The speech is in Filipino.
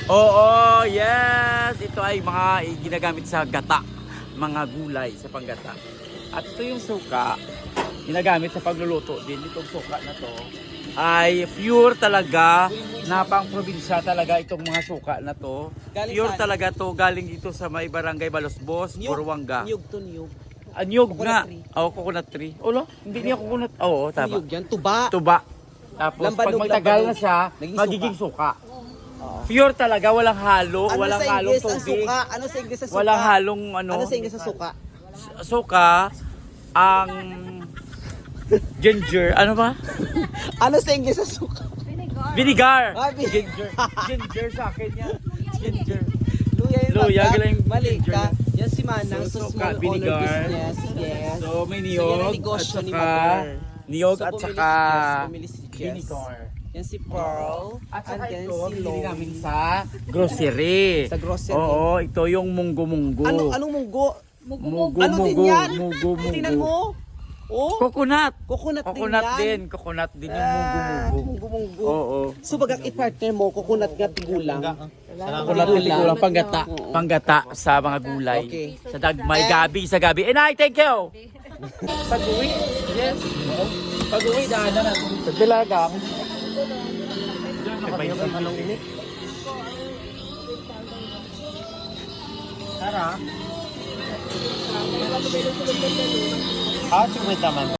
Oo, yes! Ito ay mga ginagamit sa gata. Mga gulay sa panggata. At ito yung suka. Ginagamit sa pagluluto din. Itong suka na to ay pure talaga na pang probinsya talaga itong mga suka na to. Galing Pure saan? talaga to. Galing dito sa may barangay Balosbos, Buruanga. Niyog to niyog. Anyog Coconut nga. tree. Oo, coconut tree. Ulo, hindi niya coconut. Oo, tama. Niyog yan. Tuba. Tuba. Tapos pag Lambanog, magtagal na lambanog. siya, Naging magiging suka. Pure talaga, walang halo, Ano walang sa halong Ingles ang tubig. suka? Ano sa Ingles ang suka? Walang halong ano. Ano sa Ingles ang suka? Suka, ang ginger, ano ba? Ano sa Ingles ang suka? Vinegar. Ah, Ginger. Ginger sa akin yan. Ginger. Luya yung Luya, bata. galing Mali ginger. ka. Yan si Manang So, sa suka, small owner vinegar. business. Yes. So may So, yan ang niyog at negosyo ni saka Mother. niyog So, at bumili saka si Jess, bumili si Jess. vinegar. Yan si Pearl. At saka and then ito, si binili Loie. namin sa grocery. Sa grocery. Oo, ito yung munggo-munggo. Anong munggo? Munggo, Ano din munggo, yan? munggo, Tingnan munggo. mo. Oh, Coconut. coconut Coconut din yan. din. Coconut din yung munggo-munggo. Munggo-munggo. Oo. So bagang i-partner mo, coconut nga tigulang. Coconut din kulang panggata. Panggata sa mga gulay. Okay. Sa may gabi, sa gabi. And I thank you. Pag-uwi. Yes. Pag-uwi, daan na natin. Sa Dilagang. Anong init? Tara. 50 man.